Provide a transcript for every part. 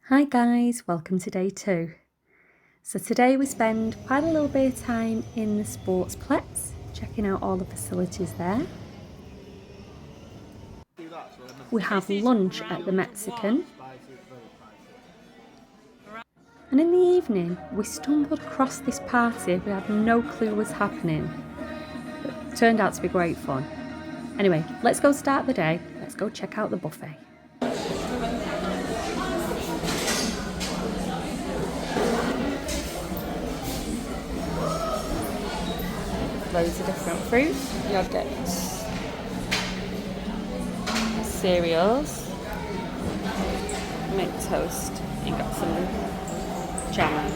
Hi guys, welcome to day 2. So today we spend quite a little bit of time in the Sportsplex, checking out all the facilities there. We have lunch at the Mexican. And in the evening, we stumbled across this party we had no clue was happening. But it turned out to be great fun. Anyway, let's go start the day. Let's go check out the buffet. Loads of different fruit, yogurts, cereals, mint toast, you got some jams.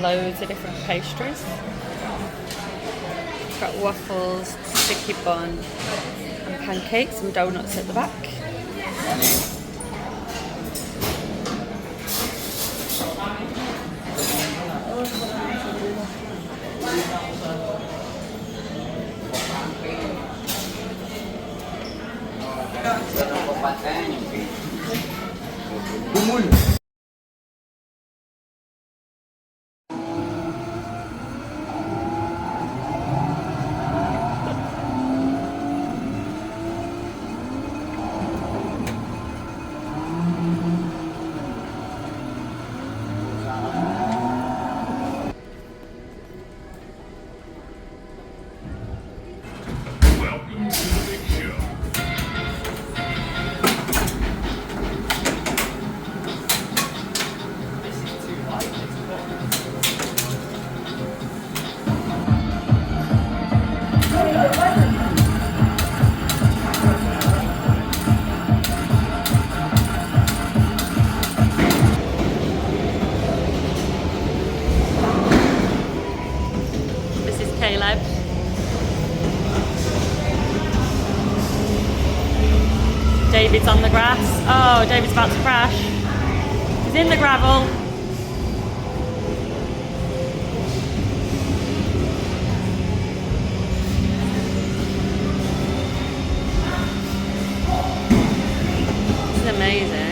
Loads of different pastries. Got waffles, sticky bun and pancakes and donuts at the back. David's on the grass. Oh, David's about to crash. He's in the gravel. This is amazing.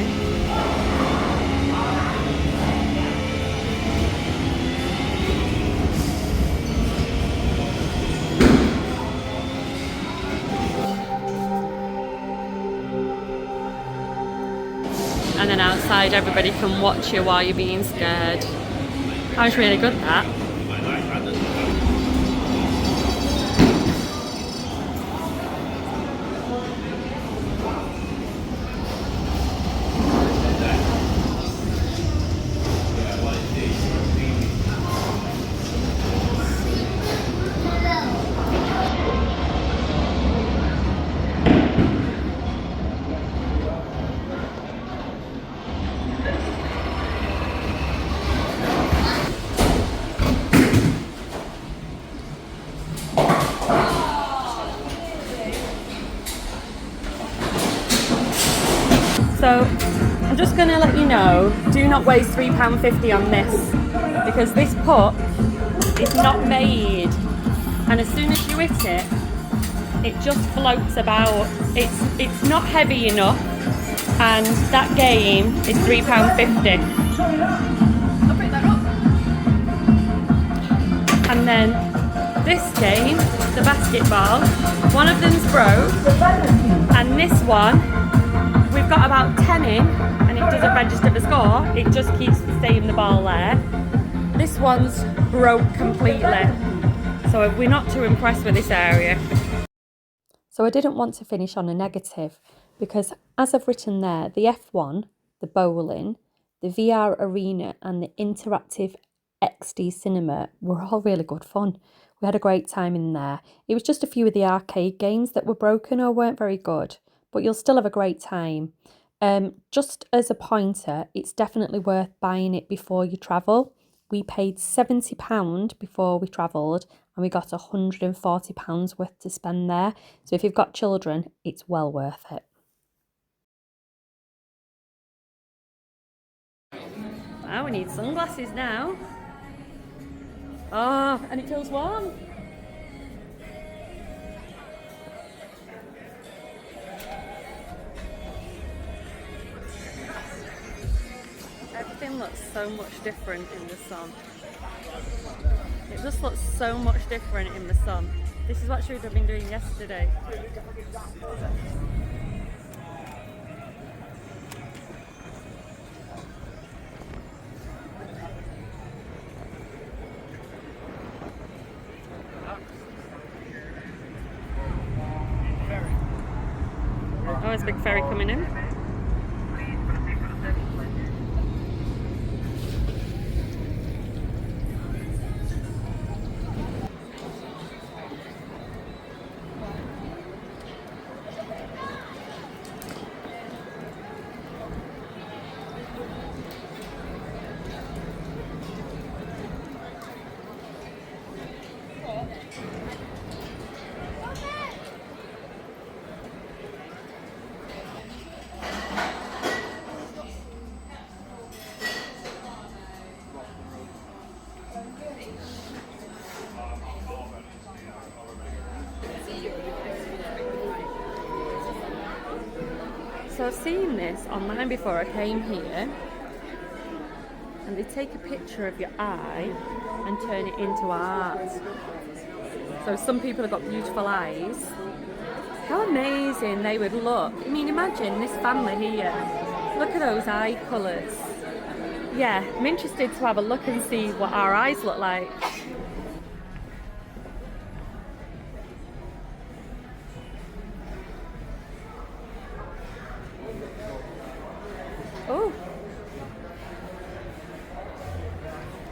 And then outside everybody can watch you while you're being scared. That was really good, that. So I'm just going to let you know, do not waste £3.50 on this, because this pup is not made, and as soon as you hit it, it just floats about. It's not heavy enough, and that game is £3.50. And then this game, the basketball, one of them's broke, and this one, we've got about 10 in, and it doesn't register the score, it just keeps staying the ball there. This one's broke completely, so we're not too impressed with this area. So I didn't want to finish on a negative, because as I've written there, the F1, the bowling, the VR arena and the interactive XD cinema were all really good fun. We had a great time in there. It was just a few of the arcade games that were broken or weren't very good, but you'll still have a great time. Just as a pointer, it's definitely worth buying it before you travel. We paid £70 before we travelled, and we got £140 worth to spend there. So if you've got children, it's well worth it. Wow, we need sunglasses now. Oh, and it feels warm. Everything looks so much different in the sun. It just looks so much different in the sun. This is what she would have been doing yesterday. Oh, there's a big ferry coming in. So I've seen this online before I came here, and they take a picture of your eye and turn it into art. So some people have got beautiful eyes. How amazing they would look. I mean, imagine this family here. Look at those eye colours. Yeah, I'm interested to have a look and see what our eyes look like. Oh,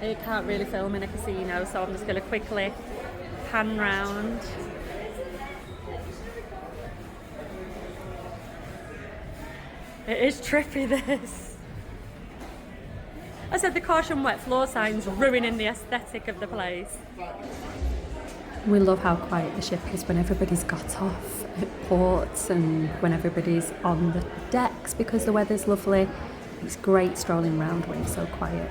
you can't really film in a casino, so I'm just going to quickly pan round. It is trippy, this. I said the caution wet floor signs ruining the aesthetic of the place. We love how quiet the ship is when everybody's got off at ports and when everybody's on the decks because the weather's lovely. It's great strolling around when it's so quiet.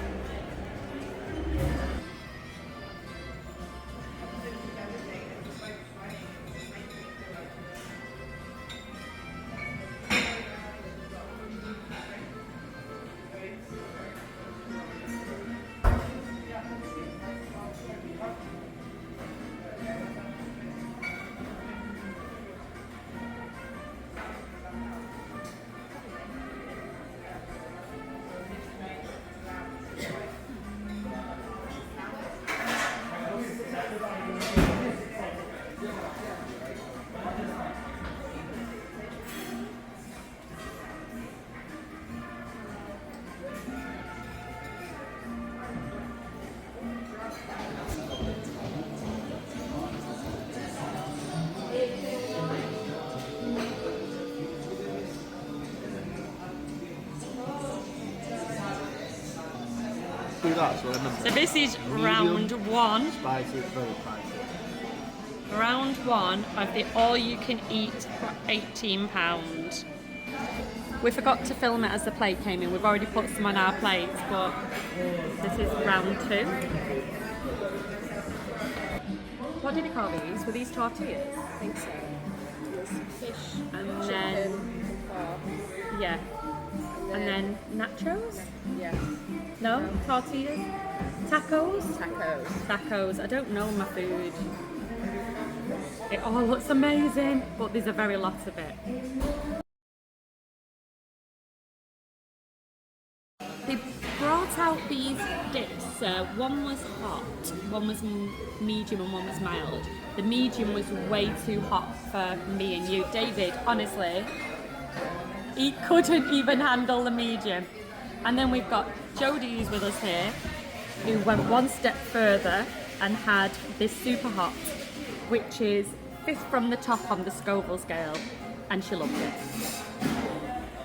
So this is round one. Spicy, very spicy. Round one of the all-you-can-eat for £18. We forgot to film it as the plate came in. We've already put some on our plates, but this is round two. What did you call these? Were these tortillas? I think so. Fish, And chicken, then, pork, yeah. And then nachos? yeah, No? Tortillas? Tacos? tacos. Tacos. I don't know my food. It all looks amazing, but there's a very lot of it. They brought out these dips. One was hot, one was medium, and one was mild. The medium was way too hot for me and you. David, honestly, he couldn't even handle the medium. And then we've got Jodie, who's with us here, who went one step further and had this super hot, which is fifth from the top on the Scoville scale, and she loved it.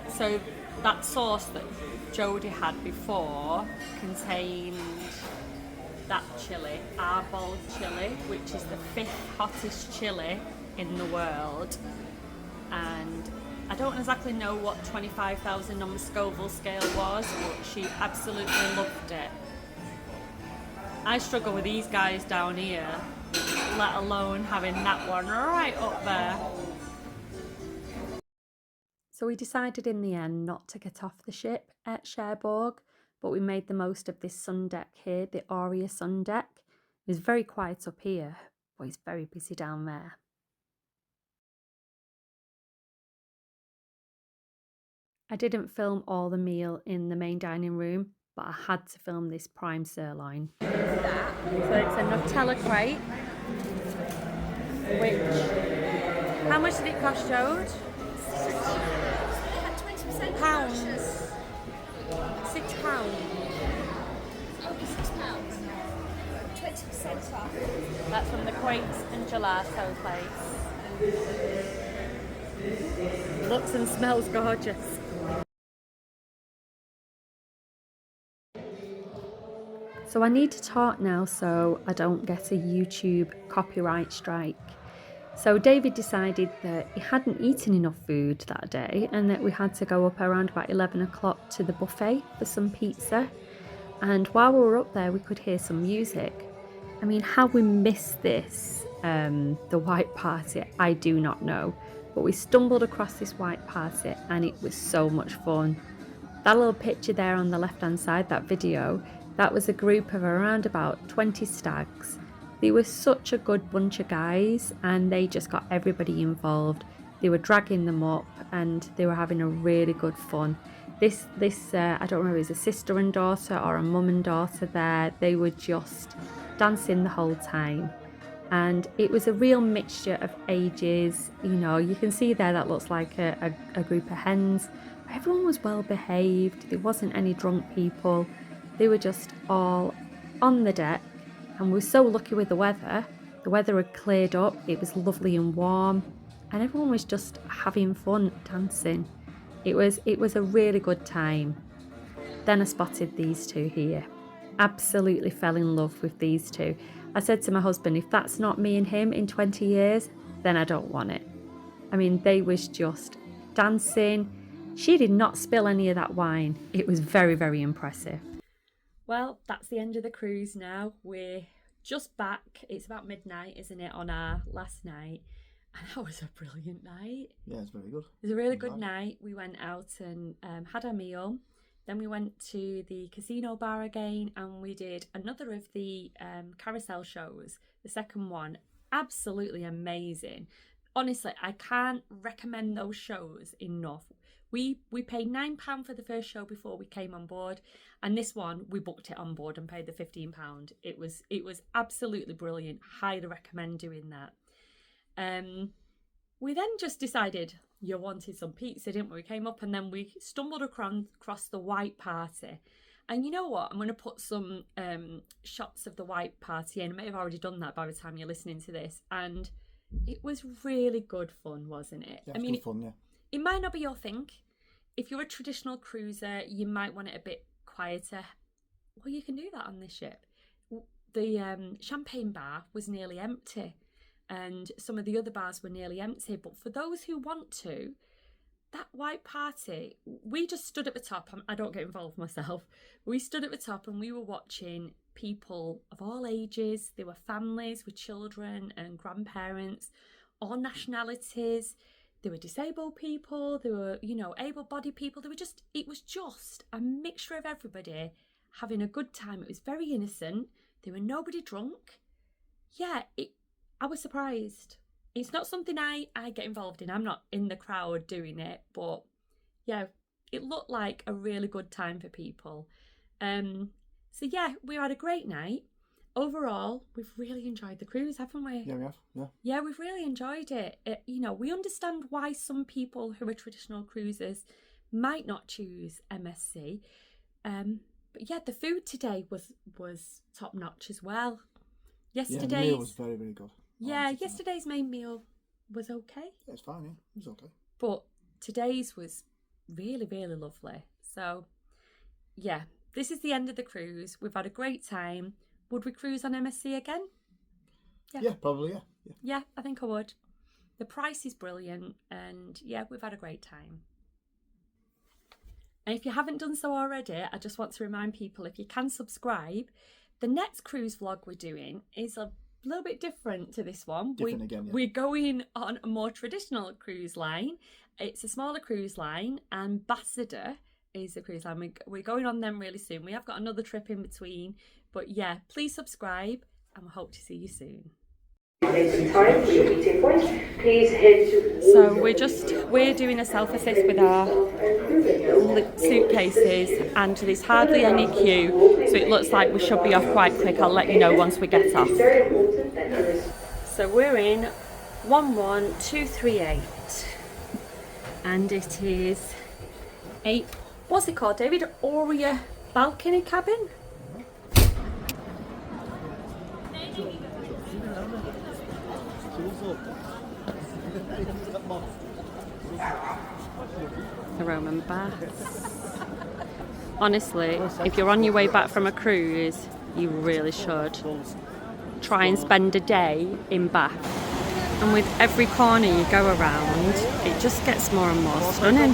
So that sauce that Jodie had before contained that chilli, arbol chilli, which is the fifth hottest chilli in the world. And I don't exactly know what 25,000 on the Scoville scale was, but she absolutely loved it. I struggle with these guys down here, let alone having that one right up there. So we decided in the end not to get off the ship at Cherbourg, but we made the most of this Sundeck here, the Aria Sundeck. It's very quiet up here, but it's very busy down there. I didn't film all the meal in the main dining room, but I had to film this prime sirloin. So it's a Nutella crate, which, how much did it cost, Jode? Pounds. £6. Only £6. 20% off. That's from the Quakes and Gelato place. Looks and smells gorgeous. So I need to talk now so I don't get a YouTube copyright strike. So David decided that he hadn't eaten enough food that day and that we had to go up around about 11 o'clock to the buffet for some pizza. And while we were up there, we could hear some music. I mean, how we missed this, the white party, I do not know. But we stumbled across this white party and it was so much fun. That little picture there on the left-hand side, that video, that was a group of around about 20 stags. They were such a good bunch of guys and they just got everybody involved. They were dragging them up and they were having a really good fun. This I don't know if it was a sister and daughter or a mum and daughter there. They were just dancing the whole time. And it was a real mixture of ages. You know, you can see there that looks like a group of hens. Everyone was well behaved. There wasn't any drunk people. They were just all on the deck. And we were so lucky with the weather. The weather had cleared up. It was lovely and warm. And everyone was just having fun dancing. It was a really good time. Then I spotted these two here. Absolutely fell in love with these two. I said to my husband, if that's not me and him in 20 years, then I don't want it. I mean, they was just dancing. She did not spill any of that wine. It was very, very impressive. Well, that's the end of the cruise now. We're just back. It's about midnight, isn't it, on our last night. And that was a brilliant night. Yeah, it's very good. It was a really good night. We went out and had a meal. Then we went to the casino bar again and we did another of the carousel shows, the second one. Absolutely amazing. Honestly, I can't recommend those shows enough. We paid £9 for the first show before we came on board, and this one we booked it on board and paid the £15. It was absolutely brilliant. Highly recommend doing that. We then just decided you wanted some pizza, didn't we? We came up and then we stumbled across the white party. And you know what? I'm going to put some shots of the white party in. I may have already done that by the time you're listening to this. And it was really good fun, wasn't it? Yeah, I mean, good fun, yeah. It might not be your thing. If you're a traditional cruiser, you might want it a bit quieter. Well, you can do that on this ship. The champagne bar was nearly empty. And some of the other bars were nearly empty. But for those who want to, that white party, we just stood at the top. I don't get involved myself. We stood at the top and we were watching people of all ages. There were families with children and grandparents, all nationalities. There were disabled people. There were, able-bodied people. It was just a mixture of everybody having a good time. It was very innocent. There were nobody drunk. Yeah, I was surprised. It's not something I get involved in. I'm not in the crowd doing it, but yeah, it looked like a really good time for people. So yeah, we had a great night. Overall, we've really enjoyed the cruise, haven't we? Yeah, we have. Yeah. Yeah, we've really enjoyed it. We understand why some people who are traditional cruisers might not choose MSC. But yeah, the food today was top notch as well. The meal was very, very good. Yeah, yesterday's main meal was okay. Yeah, it's fine, yeah. It was okay. But today's was really, really lovely. So, yeah, this is the end of the cruise. We've had a great time. Would we cruise on MSC again? Yeah, probably, yeah. Yeah, I think I would. The price is brilliant and yeah, we've had a great time. And if you haven't done so already, I just want to remind people, if you can subscribe, the next cruise vlog we're doing is a little bit different to this one. Different again, yeah. We're going on a more traditional cruise line. It's a smaller cruise line. Ambassador is the cruise line. We're going on them really soon. We have got another trip in between. But yeah, please subscribe and we hope to see you soon. So we're doing a self-assist with our suitcases, and there's hardly any queue, so it looks like we should be off quite quick. I'll let you know once we get off. So we're in 11238 and it is a, what's it called, David? Aria balcony cabin? The Roman baths. Honestly, if you're on your way back from a cruise, you really should try and spend a day in Bath. And with every corner you go around, it just gets more and more stunning.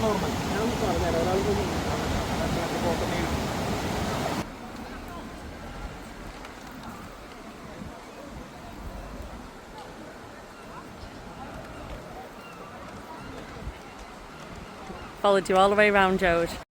Followed you all the way around, Jode.